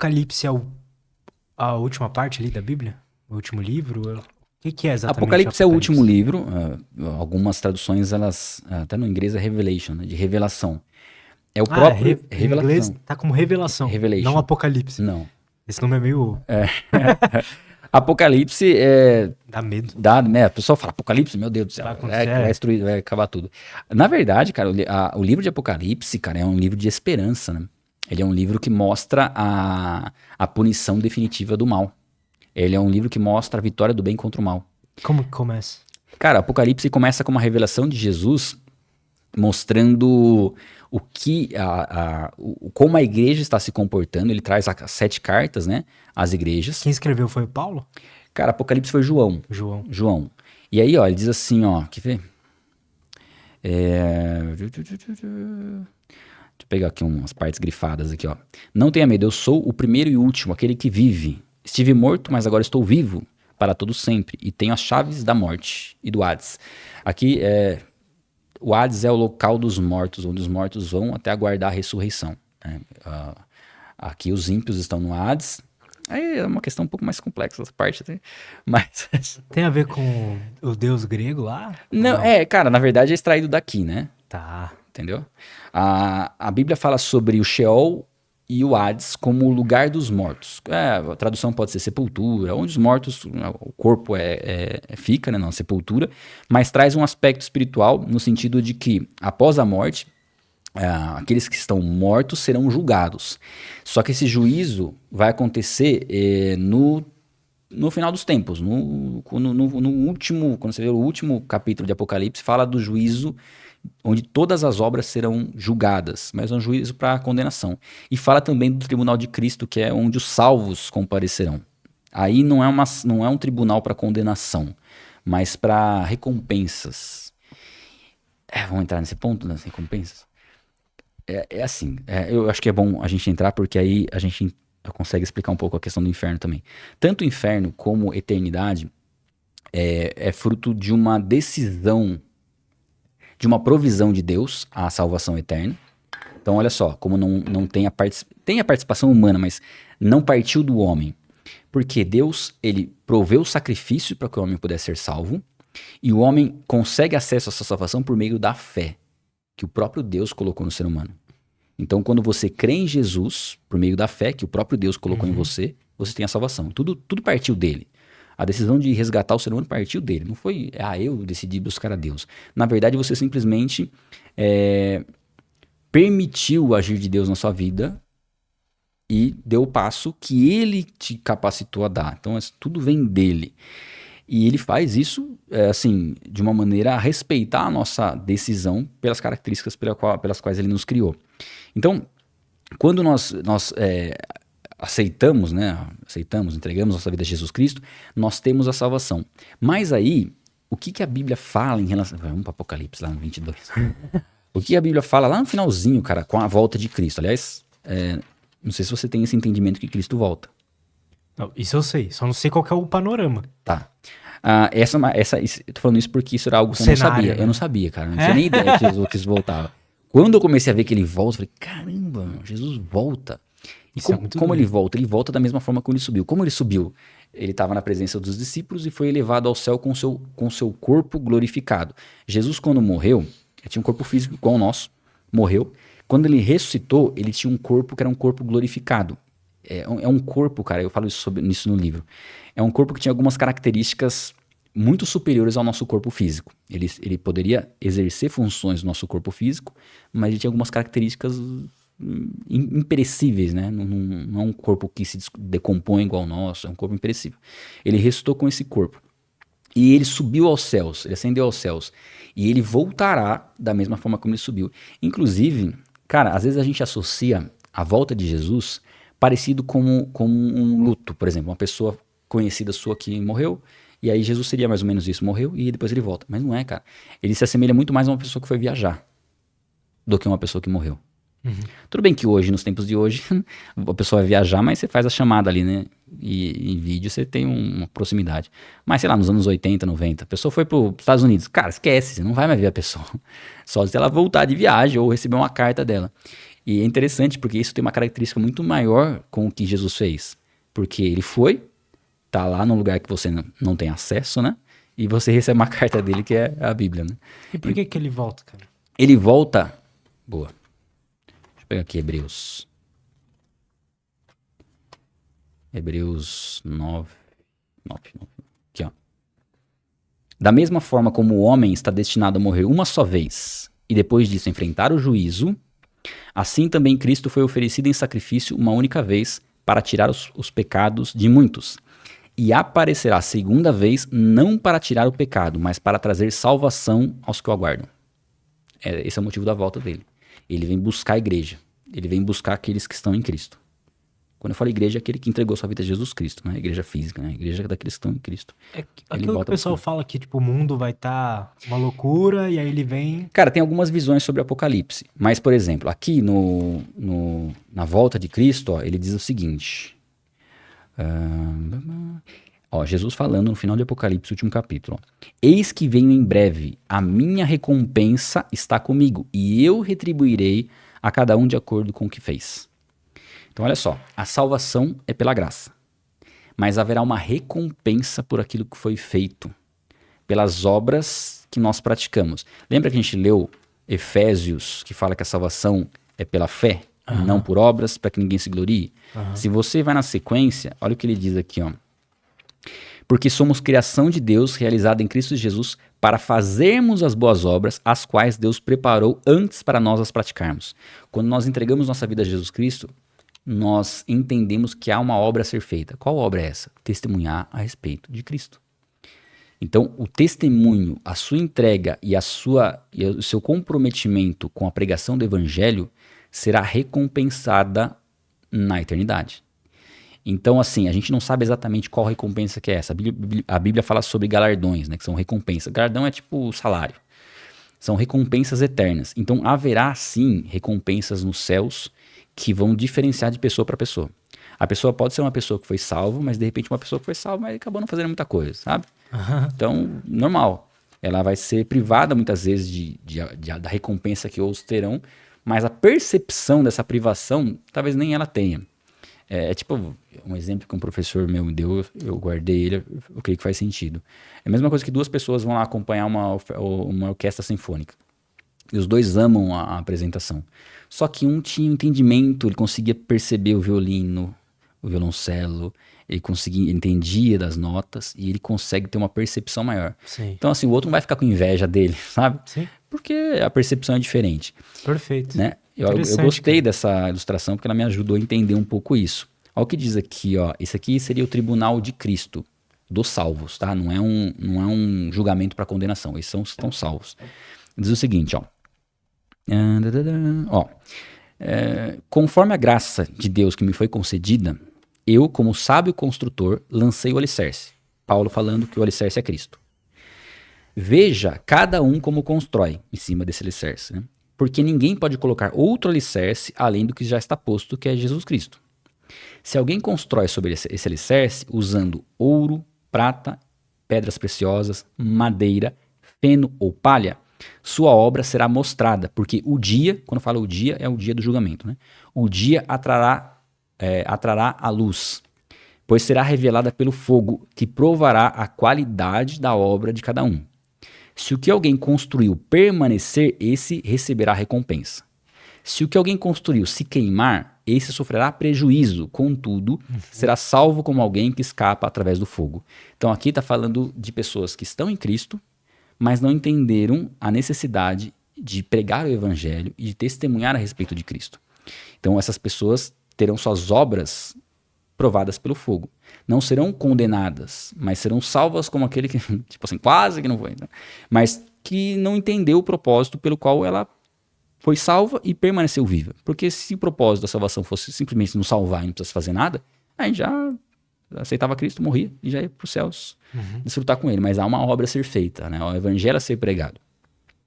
Apocalipse é a última parte ali da Bíblia? O último livro? O que é exatamente Apocalipse é o último livro. Algumas traduções, elas, até no inglês é Revelation, né, de revelação. É o próprio Em inglês revelação. tá como Revelação, não Revelation. Apocalipse. Não. Esse nome é meio... Apocalipse é... Dá medo. Dá, né? A pessoa fala Apocalipse, meu Deus do céu, Vai vai destruir, vai acabar tudo. Na verdade, cara, o livro de Apocalipse, cara, é um livro de esperança, né? Ele é um livro que mostra a punição definitiva do mal. Ele é um livro que mostra a vitória do bem contra o mal. Como que começa? Cara, Apocalipse começa com uma revelação de Jesus mostrando como a igreja está se comportando. Ele traz as 7 cartas, né? Às igrejas. Quem escreveu foi o Paulo? Cara, Apocalipse foi João. João. E aí, ó, ele diz assim, ó, quer ver? Deixa eu pegar aqui umas partes grifadas aqui, ó. Não tenha medo, eu sou o primeiro e último, aquele que vive. Estive morto, mas agora estou vivo para todo sempre. E tenho as chaves da morte e do Hades. Aqui, o Hades é o local dos mortos, onde os mortos vão até aguardar a ressurreição. Né? Aqui os ímpios estão no Hades. Aí é uma questão um pouco mais complexa essa parte, mas... Tem a ver com o deus grego lá? Não, cara, na verdade é extraído daqui, né? Tá. Entendeu? A Bíblia fala sobre o Sheol e o Hades como o lugar dos mortos. A tradução pode ser sepultura, onde os mortos, o corpo fica, né, na sepultura, mas traz um aspecto espiritual no sentido de que, após a morte, aqueles que estão mortos serão julgados. Só que esse juízo vai acontecer no final dos tempos. No último, quando você vê o último capítulo de Apocalipse, fala do juízo onde todas as obras serão julgadas, mas é um juízo para condenação. E fala também do tribunal de Cristo, que é onde os salvos comparecerão. Aí não é um tribunal para condenação, mas para recompensas. Vamos entrar nesse ponto das recompensas? Assim, eu acho que é bom a gente entrar, porque aí a gente consegue explicar um pouco a questão do inferno também. Tanto o inferno como a eternidade é fruto de uma decisão, de uma provisão de Deus, a salvação eterna. Então, olha só, como não tem a participação humana, mas não partiu do homem. Porque Deus, ele proveu o sacrifício para que o homem pudesse ser salvo, e o homem consegue acesso a essa salvação por meio da fé, que o próprio Deus colocou no ser humano. Então, quando você crê em Jesus, por meio da fé que o próprio Deus colocou em você, você tem a salvação. Tudo partiu dele. A decisão de resgatar o ser humano partiu dele. Não foi, eu decidi buscar a Deus. Na verdade, você simplesmente permitiu o agir de Deus na sua vida e deu o passo que ele te capacitou a dar. Então, tudo vem dele. E ele faz isso, de uma maneira a respeitar a nossa decisão pelas características pelas quais ele nos criou. Então, quando nós aceitamos, entregamos nossa vida a Jesus Cristo, nós temos a salvação. Mas aí, o que a Bíblia fala em relação... Vamos para Apocalipse, lá no 22. O que a Bíblia fala lá no finalzinho, cara, com a volta de Cristo. Aliás, não sei se você tem esse entendimento que Cristo volta. Não, isso eu sei, só não sei qual que é o panorama. Tá. Eu tô falando isso porque isso era algo que eu não sabia. Né? Eu não sabia, cara. Não tinha nem ideia que Jesus voltava. Quando eu comecei a ver que ele volta, eu falei, caramba, Jesus volta. E como ele volta? Ele volta da mesma forma como ele subiu. Como ele subiu? Ele estava na presença dos discípulos e foi elevado ao céu com seu corpo glorificado. Jesus, quando morreu, ele tinha um corpo físico igual ao nosso, morreu. Quando ele ressuscitou, ele tinha um corpo que era um corpo glorificado. É um corpo, cara, eu falo nisso no livro. É um corpo que tinha algumas características muito superiores ao nosso corpo físico. Ele poderia exercer funções do nosso corpo físico, mas ele tinha algumas características imperecíveis, né? Não é um corpo que se decompõe igual ao nosso, é um corpo imperecível. Ele ressuscitou com esse corpo. E ele subiu aos céus, ele ascendeu aos céus. E ele voltará da mesma forma como ele subiu. Inclusive, cara, às vezes a gente associa a volta de Jesus parecido como um luto. Por exemplo, uma pessoa conhecida sua que morreu, e aí Jesus seria mais ou menos isso, morreu e depois ele volta. Mas não é, cara. Ele se assemelha muito mais a uma pessoa que foi viajar do que uma pessoa que morreu. Uhum. Tudo bem que hoje, nos tempos de hoje, a pessoa vai viajar, mas você faz a chamada ali, né? E em vídeo você tem uma proximidade. Mas, sei lá, nos anos 80, 90, a pessoa foi para os Estados Unidos. Cara, esquece, você não vai mais ver a pessoa. Só se ela voltar de viagem ou receber uma carta dela. E é interessante porque isso tem uma característica muito maior com o que Jesus fez. Porque ele foi, tá lá num lugar que você não tem acesso, né? E você recebe uma carta dele que é a Bíblia, né? E por que ele volta, cara? Ele volta... Boa. Deixa eu pegar aqui Hebreus. Hebreus 9. Aqui, ó. Da mesma forma como o homem está destinado a morrer uma só vez e depois disso enfrentar o juízo, assim também Cristo foi oferecido em sacrifício uma única vez para tirar os pecados de muitos. E aparecerá a segunda vez não para tirar o pecado, mas para trazer salvação aos que o aguardam. Esse é o motivo da volta dele. Ele vem buscar a igreja. Ele vem buscar aqueles que estão em Cristo. Quando eu falo igreja, é aquele que entregou sua vida a Jesus Cristo, né? Igreja física, né? A igreja daqueles que estão em Cristo. Aquilo que o pessoal fala que, tipo, o mundo vai estar uma loucura e aí ele vem... Cara, tem algumas visões sobre o Apocalipse. Mas, por exemplo, aqui na volta de Cristo, ó, ele diz o seguinte. Jesus falando no final do Apocalipse, último capítulo. Ó. Eis que venho em breve, a minha recompensa está comigo, e eu retribuirei a cada um de acordo com o que fez. Então, olha só, a salvação é pela graça, mas haverá uma recompensa por aquilo que foi feito, pelas obras que nós praticamos. Lembra que a gente leu Efésios, que fala que a salvação é pela fé, não por obras, para que ninguém se glorie? Se você vai na sequência, olha o que ele diz aqui, ó. Porque somos criação de Deus, realizada em Cristo Jesus, para fazermos as boas obras, as quais Deus preparou antes para nós as praticarmos. Quando nós entregamos nossa vida a Jesus Cristo, nós entendemos que há uma obra a ser feita. Qual obra é essa? Testemunhar a respeito de Cristo. Então, o testemunho, a sua entrega e o seu comprometimento com a pregação do Evangelho será recompensada na eternidade. Então, assim, a gente não sabe exatamente qual recompensa que é essa. A Bíblia fala sobre galardões, né, que são recompensas. Galardão é tipo salário. São recompensas eternas. Então, haverá, sim, recompensas nos céus que vão diferenciar de pessoa para pessoa. A pessoa pode ser uma pessoa que foi salva, mas de repente uma pessoa que foi salva, mas acabou não fazendo muita coisa, sabe? Então, normal. Ela vai ser privada muitas vezes da recompensa que outros terão, mas a percepção dessa privação, talvez nem ela tenha. É tipo um exemplo que um professor meu me deu, eu guardei ele, eu creio que faz sentido. É a mesma coisa que duas pessoas vão lá acompanhar uma orquestra sinfônica. E os dois amam a apresentação. Só que um tinha entendimento, ele conseguia perceber o violino, o violoncelo, ele entendia das notas e ele consegue ter uma percepção maior. Sim. Então, assim, o outro não vai ficar com inveja dele, sabe? Sim. Porque a percepção é diferente. Perfeito. Né? Eu gostei dessa ilustração porque ela me ajudou a entender um pouco isso. Olha o que diz aqui, ó. Esse aqui seria o tribunal de Cristo, dos salvos, tá? Não é um julgamento para condenação, eles estão salvos. Diz o seguinte, ó. Conforme a graça de Deus que me foi concedida, eu, como sábio construtor, lancei o alicerce. Paulo falando que o alicerce é Cristo. Veja cada um como constrói em cima desse alicerce, né? Porque ninguém pode colocar outro alicerce além do que já está posto, que é Jesus Cristo. Se alguém constrói sobre esse alicerce usando ouro, prata, pedras preciosas, madeira, feno ou palha, sua obra será mostrada, porque o dia, quando eu falo o dia, é o dia do julgamento, né? O dia atrará a luz, pois será revelada pelo fogo, que provará a qualidade da obra de cada um. Se o que alguém construiu permanecer, esse receberá recompensa. Se o que alguém construiu se queimar, esse sofrerá prejuízo, contudo, será salvo como alguém que escapa através do fogo. Então aqui está falando de pessoas que estão em Cristo, mas não entenderam a necessidade de pregar o evangelho e de testemunhar a respeito de Cristo. Então essas pessoas terão suas obras provadas pelo fogo. Não serão condenadas, mas serão salvas como aquele que, tipo assim, quase que não foi, né? Mas que não entendeu o propósito pelo qual ela foi salva e permaneceu viva. Porque se o propósito da salvação fosse simplesmente nos salvar e não precisasse fazer nada, a gente já aceitava Cristo, morria e já ia para os céus desfrutar com ele. Mas há uma obra a ser feita, né? O evangelho a ser pregado.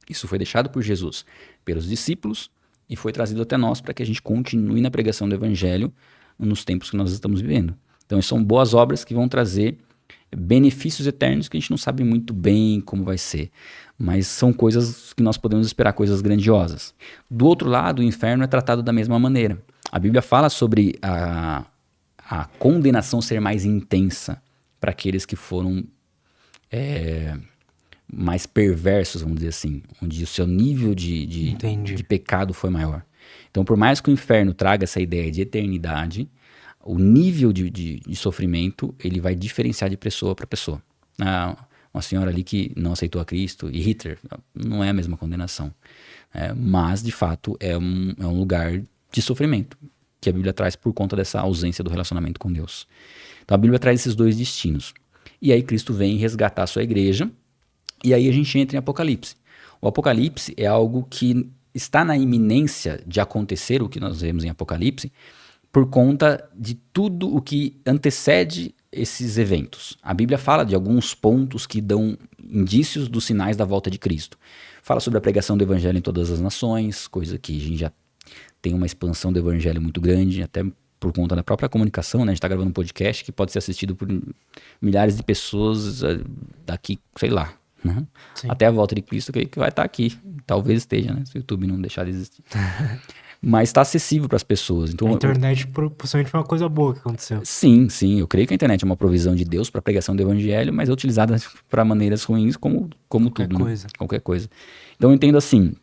Isso foi deixado por Jesus pelos discípulos e foi trazido até nós para que a gente continue na pregação do evangelho nos tempos que nós estamos vivendo. Então, são boas obras que vão trazer benefícios eternos que a gente não sabe muito bem como vai ser. Mas são coisas que nós podemos esperar, coisas grandiosas. Do outro lado, o inferno é tratado da mesma maneira. A Bíblia fala sobre a condenação ser mais intensa para aqueles que foram mais perversos, vamos dizer assim, onde o seu nível de pecado foi maior. Então, por mais que o inferno traga essa ideia de eternidade, o nível de sofrimento, ele vai diferenciar de pessoa para pessoa. Uma senhora ali que não aceitou a Cristo, e Hitler, não é a mesma condenação. Mas, de fato, é um lugar de sofrimento, que a Bíblia traz por conta dessa ausência do relacionamento com Deus. Então, a Bíblia traz esses dois destinos. E aí, Cristo vem resgatar a sua igreja, e aí a gente entra em Apocalipse. O Apocalipse é algo que está na iminência de acontecer, o que nós vemos em Apocalipse, por conta de tudo o que antecede esses eventos. A Bíblia fala de alguns pontos que dão indícios dos sinais da volta de Cristo. Fala sobre a pregação do evangelho em todas as nações, coisa que a gente já tem uma expansão do evangelho muito grande, até por conta da própria comunicação, né? A gente está gravando um podcast que pode ser assistido por milhares de pessoas daqui, sei lá, né? Até a volta de Cristo que vai estar aqui. Talvez esteja, né? Se o YouTube não deixar de existir. Mas está acessível para as pessoas. Então, a internet possivelmente foi uma coisa boa que aconteceu. Sim. Eu creio que a internet é uma provisão de Deus para a pregação do evangelho, mas é utilizada para maneiras ruins como tudo. Coisa. Né? Qualquer coisa. Então eu entendo assim,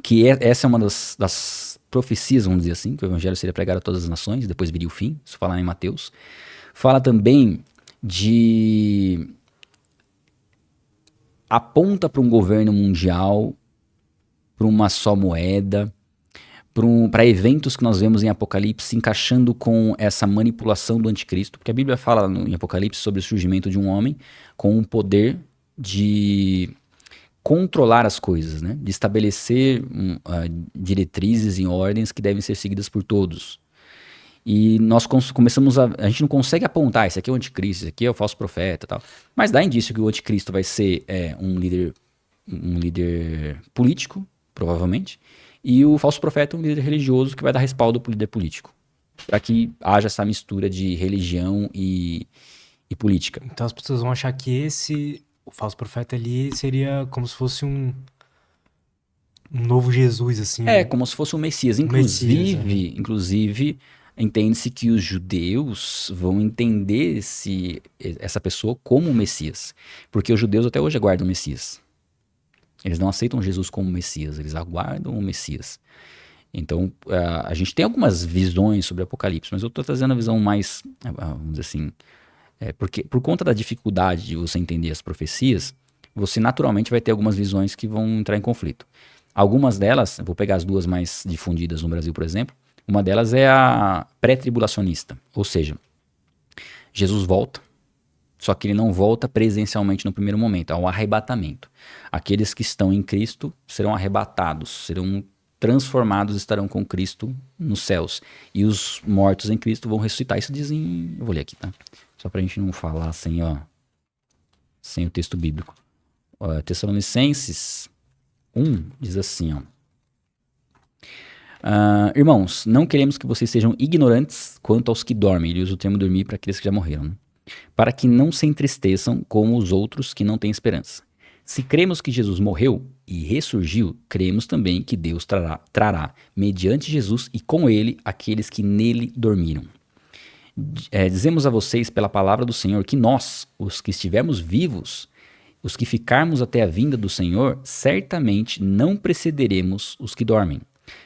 que essa é uma das profecias, vamos dizer assim, que o evangelho seria pregado a todas as nações, depois viria o fim. Isso fala em Mateus. Fala também aponta para um governo mundial, para uma só moeda, para eventos que nós vemos em Apocalipse se encaixando com essa manipulação do anticristo, porque a Bíblia fala em Apocalipse sobre o surgimento de um homem com o poder de controlar as coisas, né? De estabelecer diretrizes e ordens que devem ser seguidas por todos. E nós começamos a gente não consegue apontar, esse aqui é o anticristo, esse aqui é o falso profeta e tal, mas dá indício que o anticristo vai ser um líder político, provavelmente, e o falso profeta é um líder religioso que vai dar respaldo para o líder político, para que haja essa mistura de religião e política. Então as pessoas vão achar que o falso profeta ali seria como se fosse um novo Jesus, assim. Como se fosse um Messias. Inclusive, entende-se que os judeus vão entender essa pessoa como um Messias, porque os judeus até hoje aguardam o Messias. Eles não aceitam Jesus como Messias, eles aguardam o Messias. Então, a gente tem algumas visões sobre o Apocalipse, mas eu estou trazendo a visão mais, vamos dizer assim, porque por conta da dificuldade de você entender as profecias, você naturalmente vai ter algumas visões que vão entrar em conflito. Algumas delas, eu vou pegar as duas mais difundidas no Brasil, por exemplo, uma delas é a pré-tribulacionista, ou seja, Jesus volta, só que ele não volta presencialmente no primeiro momento, é um arrebatamento. Aqueles que estão em Cristo serão arrebatados, serão transformados, estarão com Cristo nos céus. E os mortos em Cristo vão ressuscitar. Isso dizem... Eu vou ler aqui, tá? Só pra gente não falar sem o texto bíblico. Tessalonicenses 1 diz assim, irmãos, não queremos que vocês sejam ignorantes quanto aos que dormem. Ele usa o termo dormir para aqueles que já morreram, né? Para que não se entristeçam como os outros que não têm esperança. Se cremos que Jesus morreu e ressurgiu, cremos também que Deus trará mediante Jesus e com ele aqueles que nele dormiram. Dizemos a vocês pela palavra do Senhor que nós, os que estivermos vivos, os que ficarmos até a vinda do Senhor, certamente não precederemos os que dormem.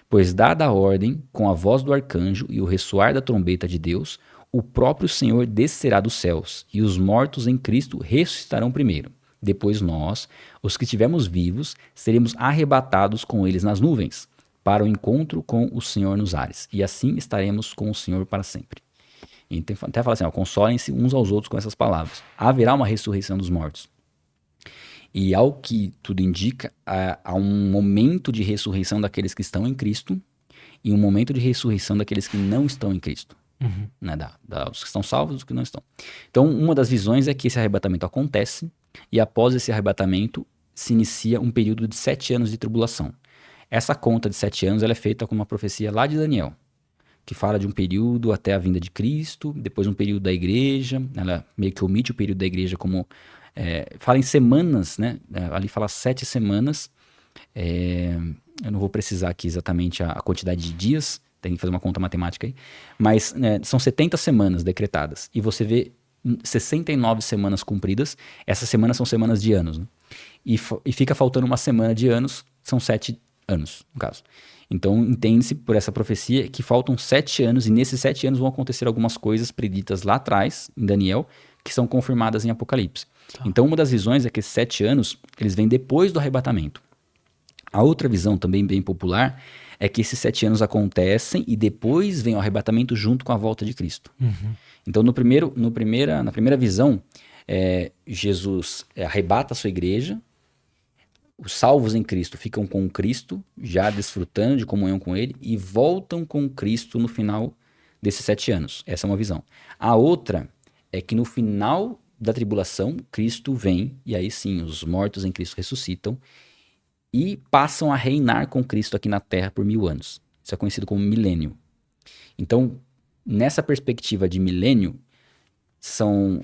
Pois dada a ordem, com a voz do arcanjo e o ressoar da trombeta de Deus, o próprio Senhor descerá dos céus, e os mortos em Cristo ressuscitarão primeiro. Depois nós, os que estivermos vivos, seremos arrebatados com eles nas nuvens, para o encontro com o Senhor nos ares. E assim estaremos com o Senhor para sempre. E até fala assim, consolem-se uns aos outros com essas palavras. Haverá uma ressurreição dos mortos. E ao que tudo indica, há um momento de ressurreição daqueles que estão em Cristo e um momento de ressurreição daqueles que não estão em Cristo. Uhum. Né, os que estão salvos e os que não estão. Então, uma das visões é que esse arrebatamento acontece e após esse arrebatamento se inicia um período de 7 anos de tribulação. Essa conta de 7 anos ela é feita com uma profecia lá de Daniel, que fala de um período até a vinda de Cristo, depois um período da igreja, ela meio que omite o período da igreja como... fala em semanas, né? Ali fala 7 semanas. Eu não vou precisar aqui exatamente a quantidade de dias, tem que fazer uma conta matemática aí, mas são 70 semanas decretadas, e você vê 69 semanas cumpridas. Essas semanas são semanas de anos, né? E fica faltando uma semana de anos, são 7 anos, no caso. Então, entende-se por essa profecia que faltam 7 anos, e nesses 7 anos vão acontecer algumas coisas preditas lá atrás, em Daniel, que são confirmadas em Apocalipse. Então, uma das visões é que esses 7 anos, eles vêm depois do arrebatamento. A outra visão, também bem popular, é que esses 7 anos acontecem e depois vem o arrebatamento junto com a volta de Cristo. Uhum. Então, na primeira visão, Jesus arrebata a sua igreja, os salvos em Cristo ficam com Cristo, já desfrutando de comunhão com Ele, e voltam com Cristo no final desses 7 anos. Essa é uma visão. A outra é que no final da tribulação, Cristo vem, e aí sim, os mortos em Cristo ressuscitam, e passam a reinar com Cristo aqui na Terra por 1000 anos. Isso é conhecido como milênio. Então, nessa perspectiva de milênio,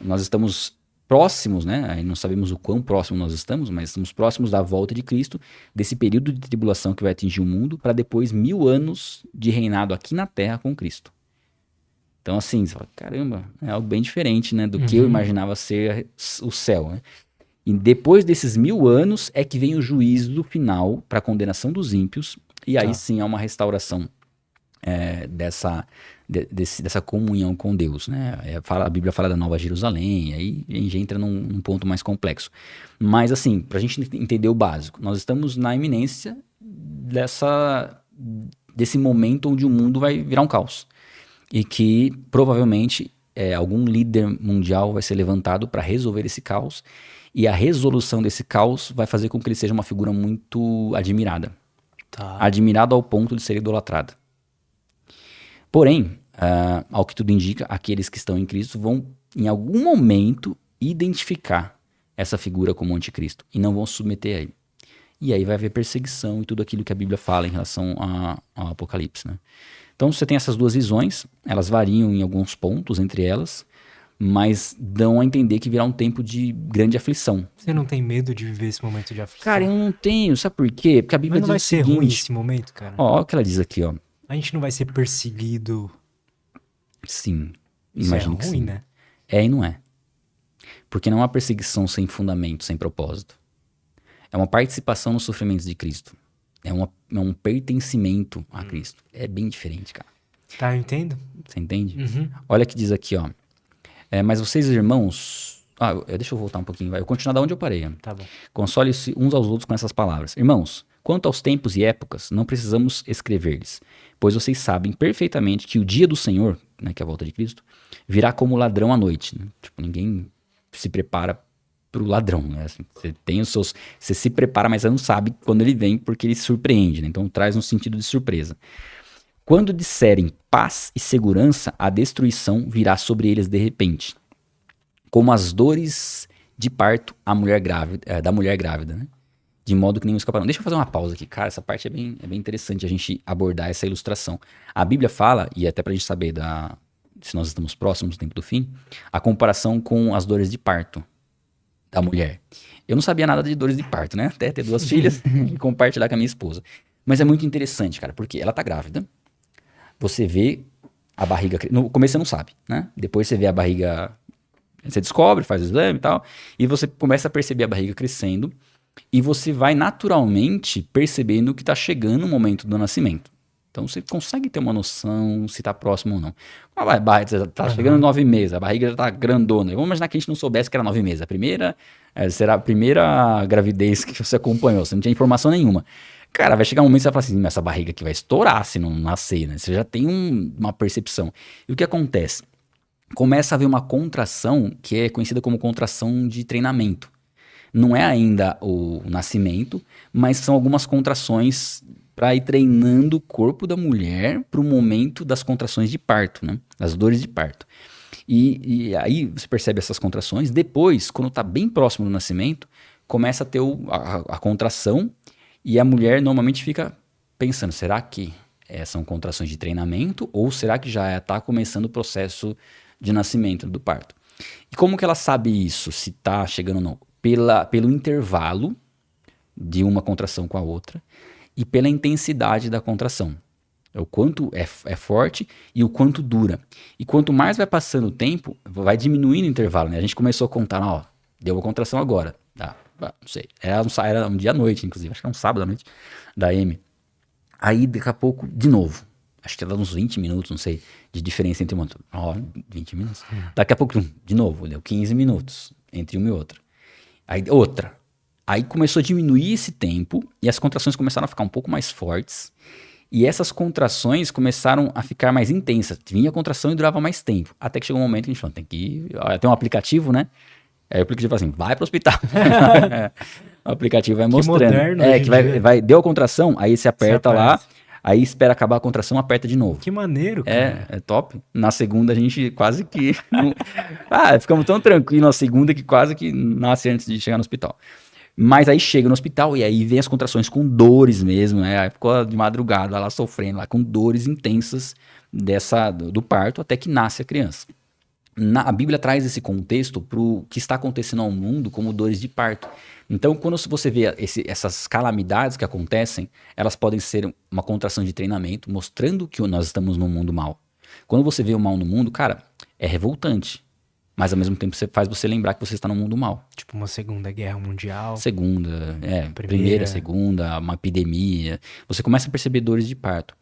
nós estamos próximos, né? Aí não sabemos o quão próximo nós estamos, mas estamos próximos da volta de Cristo, desse período de tribulação que vai atingir o mundo, para depois 1000 anos de reinado aqui na Terra com Cristo. Então, assim, você fala, caramba, é algo bem diferente, né? Do que eu imaginava ser o céu, né? E depois desses 1000 anos é que vem o juízo final para a condenação dos ímpios, e aí sim há uma restauração dessa comunhão com Deus, né? A Bíblia fala da Nova Jerusalém, aí a gente entra num ponto mais complexo. Mas assim, para a gente entender o básico, nós estamos na iminência desse momento onde o mundo vai virar um caos. E que provavelmente algum líder mundial vai ser levantado para resolver esse caos, e a resolução desse caos vai fazer com que ele seja uma figura muito admirada. Admirado ao ponto de ser idolatrado. Porém, ao que tudo indica, aqueles que estão em Cristo vão, em algum momento, identificar essa figura como anticristo e não vão se submeter a ele. E aí vai haver perseguição e tudo aquilo que a Bíblia fala em relação ao Apocalipse, né? Então você tem essas duas visões, elas variam em alguns pontos entre elas, mas dão a entender que virá um tempo de grande aflição. Você não tem medo de viver esse momento de aflição? Cara, eu não tenho, sabe por quê? Porque a Bíblia Mas não diz vai o ser seguinte, ruim esse momento, cara? Ó o que ela diz aqui, ó. A gente não vai ser perseguido. Sim, Isso imagino é que ruim, sim. né? É e não é. Porque não há perseguição sem fundamento, sem propósito. É uma participação nos sofrimentos de Cristo. É um pertencimento a Cristo. É bem diferente, cara. Tá, eu entendo. Você entende? Uhum. Olha o que diz aqui, ó. Mas vocês, irmãos... deixa eu voltar um pouquinho, vai. Eu vou continuar da onde eu parei. Ó. Tá bom. Console-se uns aos outros com essas palavras. Irmãos, quanto aos tempos e épocas, não precisamos escrever-lhes, pois vocês sabem perfeitamente que o dia do Senhor, né, que é a volta de Cristo, virá como ladrão à noite. Né? Tipo, ninguém se prepara pro ladrão, né? Assim, você se prepara, mas você não sabe quando ele vem, porque ele surpreende, né? Então traz um sentido de surpresa. Quando disserem paz e segurança, a destruição virá sobre eles de repente, como as dores de parto da mulher grávida, né? De modo que nenhum escaparão. Deixa eu fazer uma pausa aqui, cara, essa parte é bem interessante a gente abordar essa ilustração. A Bíblia fala, e até pra gente saber se nós estamos próximos do tempo do fim, a comparação com as dores de parto da mulher. Eu não sabia nada de dores de parto, né? Até ter 2 filhas e compartilhar com a minha esposa. Mas é muito interessante, cara, porque ela tá grávida, você vê a barriga... No começo você não sabe, né? Depois você vê a barriga... Você descobre, faz o exame e tal, e você começa a perceber a barriga crescendo, e você vai naturalmente percebendo que tá chegando o momento do nascimento. Então você consegue ter uma noção se tá próximo ou não. Tá chegando 9 meses, a barriga já tá grandona. Vamos imaginar que a gente não soubesse que era 9 meses. Será a primeira gravidez que você acompanhou, você não tinha informação nenhuma. Cara, vai chegar um momento que você vai falar assim, essa barriga aqui vai estourar se não nascer, né? Você já tem uma percepção. E o que acontece? Começa a haver uma contração que é conhecida como contração de treinamento. Não é ainda o nascimento, mas são algumas contrações para ir treinando o corpo da mulher para o momento das contrações de parto, né? Das dores de parto. E aí você percebe essas contrações. Depois, quando está bem próximo do nascimento, começa a ter a contração e a mulher normalmente fica pensando, será que são contrações de treinamento ou será que já está começando o processo de nascimento do parto? E como que ela sabe isso, se está chegando ou não? Pelo intervalo de uma contração com a outra e pela intensidade da contração. O quanto é forte e o quanto dura. E quanto mais vai passando o tempo, vai diminuindo o intervalo, né? A gente começou a contar, ó, deu uma contração agora. Não sei. Era um dia à noite, inclusive. Acho que era um sábado à noite da M. Aí, daqui a pouco, de novo. Acho que era uns 20 minutos, não sei, de diferença entre um outro. Ó, 20 minutos. Daqui a pouco, de novo, deu 15 minutos entre uma e outra. Aí, outra. Aí começou a diminuir esse tempo e as contrações começaram a ficar um pouco mais fortes. E essas contrações começaram a ficar mais intensas. Vinha a contração e durava mais tempo. Até que chegou um momento que a gente falou, tem que ir... Tem um aplicativo, né? Aí o aplicativo fala assim, vai pro hospital. O aplicativo vai mostrando. Moderno, que deu a contração, aí você aperta lá, aí espera acabar a contração, aperta de novo. Que maneiro, cara. É top. Na segunda a gente quase que... ficamos tão tranquilos na segunda que quase que nasce antes de chegar no hospital. Mas aí chega no hospital e aí vem as contrações com dores mesmo, né? Aí ficou de madrugada lá sofrendo, lá com dores intensas do parto até que nasce a criança. A Bíblia traz esse contexto para o que está acontecendo ao mundo como dores de parto. Então, quando você vê essas calamidades que acontecem, elas podem ser uma contração de treinamento, mostrando que nós estamos num mundo mal. Quando você vê o mal no mundo, cara, é revoltante. Mas ao mesmo tempo faz você lembrar que você está num mundo mal. Tipo uma Segunda Guerra Mundial. Primeira, segunda, uma epidemia. Você começa a perceber dores de parto.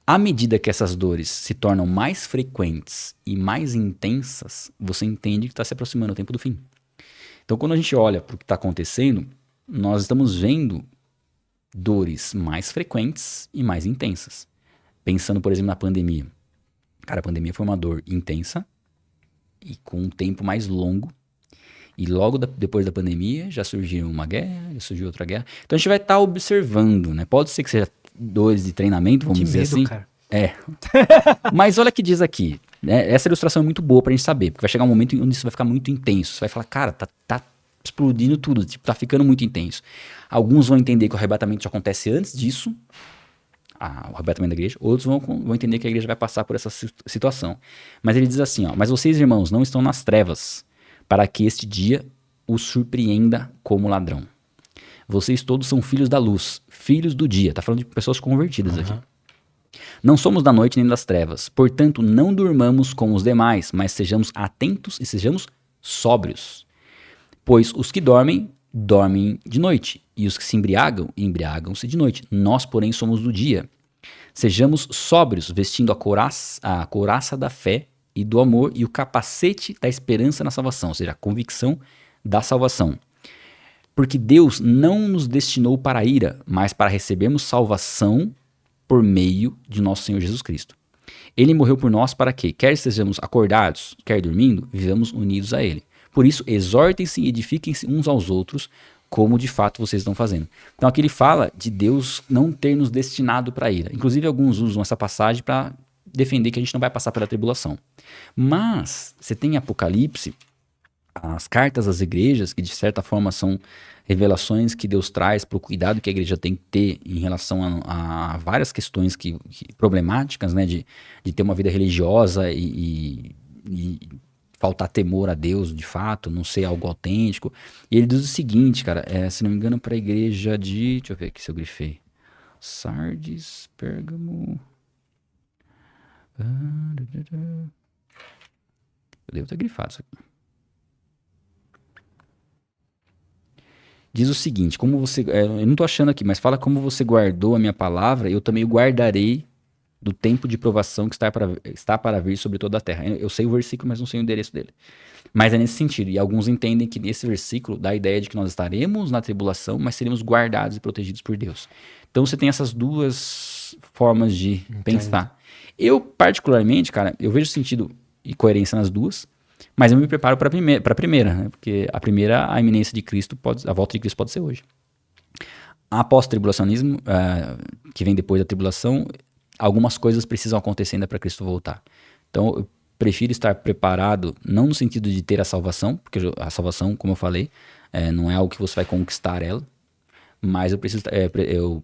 À medida que essas dores se tornam mais frequentes e mais intensas, você entende que está se aproximando o tempo do fim. Então, quando a gente olha para o que está acontecendo, nós estamos vendo dores mais frequentes e mais intensas. Pensando, por exemplo, na pandemia. Cara, a pandemia foi uma dor intensa e com um tempo mais longo. E logo depois da pandemia já surgiu uma guerra, já surgiu outra guerra. Então a gente vai estar observando, né? Pode ser que seja dores de treinamento, vamos dizer assim. Cara. Mas olha o que diz aqui. Né? Essa ilustração é muito boa pra gente saber, porque vai chegar um momento onde isso vai ficar muito intenso. Você vai falar, cara, tá explodindo tudo, tipo, tá ficando muito intenso. Alguns vão entender que o arrebatamento já acontece antes disso, o arrebatamento da igreja. Outros vão entender que a igreja vai passar por essa situação. Mas ele diz assim, ó, mas vocês, irmãos, não estão nas trevas, para que este dia os surpreenda como ladrão. Vocês todos são filhos da luz, filhos do dia. Tá falando de pessoas convertidas aqui. Não somos da noite nem das trevas. Portanto, não durmamos como os demais, mas sejamos atentos e sejamos sóbrios. Pois os que dormem, dormem de noite. E os que se embriagam, embriagam-se de noite. Nós, porém, somos do dia. Sejamos sóbrios, vestindo a couraça da fé e do amor e o capacete da esperança na salvação, ou seja, a convicção da salvação. Porque Deus não nos destinou para a ira, mas para recebermos salvação por meio de nosso Senhor Jesus Cristo. Ele morreu por nós para que, quer estejamos acordados, quer dormindo, vivamos unidos a Ele. Por isso, exortem-se e edifiquem-se uns aos outros, como de fato vocês estão fazendo. Então aqui ele fala de Deus não ter nos destinado para a ira. Inclusive alguns usam essa passagem para defender que a gente não vai passar pela tribulação. Mas você tem em Apocalipse as cartas às igrejas, que de certa forma são revelações que Deus traz para o cuidado que a igreja tem que ter em relação a várias questões problemáticas, né, de ter uma vida religiosa e faltar temor a Deus de fato, não ser algo autêntico. E ele diz o seguinte, cara, se não me engano, para a igreja de... Deixa eu ver aqui se eu grifei. Sardes, Pérgamo... Eu devo ter grifado isso aqui. Diz o seguinte, como você... eu não estou achando aqui, mas fala como você guardou a minha palavra, eu também o guardarei do tempo de provação que está para vir sobre toda a terra. Eu sei o versículo, mas não sei o endereço dele. Mas é nesse sentido. E alguns entendem que nesse versículo dá a ideia de que nós estaremos na tribulação, mas seremos guardados e protegidos por Deus. Então você tem essas duas formas de pensar. Eu, particularmente, cara, eu vejo sentido e coerência nas duas, mas eu me preparo para a primeira, né? Porque a primeira, a iminência de Cristo, a volta de Cristo pode ser hoje. Após o tribulacionismo, que vem depois da tribulação, algumas coisas precisam acontecer ainda para Cristo voltar. Então, eu prefiro estar preparado, não no sentido de ter a salvação, porque a salvação, como eu falei, não é algo que você vai conquistar ela, mas eu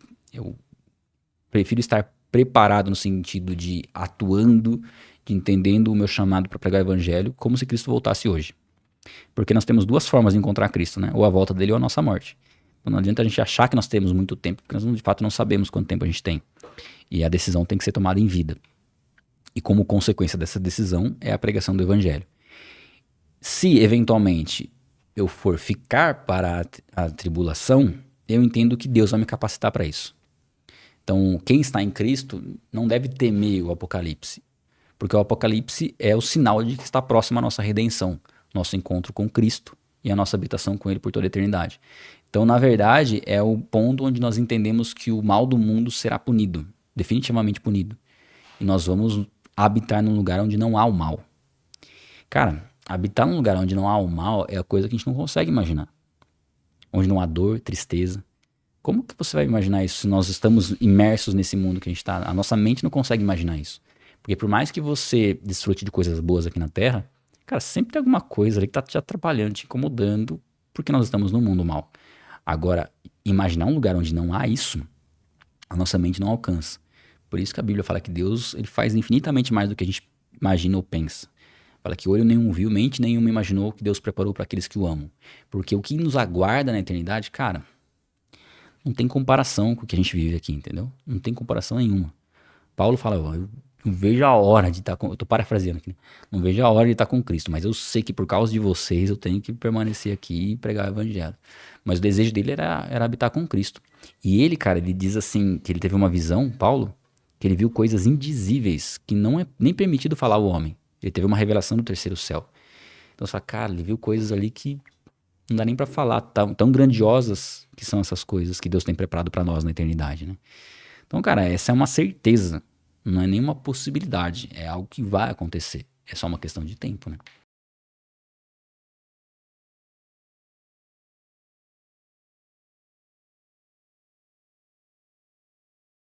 prefiro estar preparado no sentido de atuando, de entendendo o meu chamado para pregar o evangelho, como se Cristo voltasse hoje. Porque nós temos duas formas de encontrar Cristo, né? Ou a volta dele ou a nossa morte. Então não adianta a gente achar que nós temos muito tempo, porque nós de fato não sabemos quanto tempo a gente tem. E a decisão tem que ser tomada em vida. E como consequência dessa decisão é a pregação do evangelho. Se eventualmente eu for ficar para a tribulação, eu entendo que Deus vai me capacitar para isso. Então, quem está em Cristo não deve temer o Apocalipse, porque o Apocalipse é o sinal de que está próximo a nossa redenção, nosso encontro com Cristo e a nossa habitação com Ele por toda a eternidade. Então, na verdade, é o ponto onde nós entendemos que o mal do mundo será punido, definitivamente punido. E nós vamos habitar num lugar onde não há o mal. Cara, habitar num lugar onde não há o mal é a coisa que a gente não consegue imaginar. Onde não há dor, tristeza. Como que você vai imaginar isso se nós estamos imersos nesse mundo que a gente está? A nossa mente não consegue imaginar isso. Porque por mais que você desfrute de coisas boas aqui na Terra, cara, sempre tem alguma coisa ali que está te atrapalhando, te incomodando, porque nós estamos num mundo mal. Agora, imaginar um lugar onde não há isso, a nossa mente não alcança. Por isso que a Bíblia fala que Deus ele faz infinitamente mais do que a gente imagina ou pensa. Fala que olho nenhum viu, mente nenhuma imaginou que Deus preparou para aqueles que o amam. Porque o que nos aguarda na eternidade, cara, não tem comparação com o que a gente vive aqui, entendeu? Não tem comparação nenhuma. Paulo fala, ó, eu não vejo a hora de estar com... Eu tô parafraseando aqui, né? Não vejo a hora de estar com Cristo, mas eu sei que por causa de vocês eu tenho que permanecer aqui e pregar o evangelho. Mas o desejo dele era habitar com Cristo. E ele, cara, ele diz assim, que ele teve uma visão, Paulo, que ele viu coisas indizíveis, que não é nem permitido falar ao homem. Ele teve uma revelação do terceiro céu. Então você fala, cara, ele viu coisas ali que não dá nem pra falar, tão grandiosas que são essas coisas que Deus tem preparado pra nós na eternidade, né? Então, cara, essa é uma certeza, não é nenhuma possibilidade, é algo que vai acontecer. É só uma questão de tempo, né?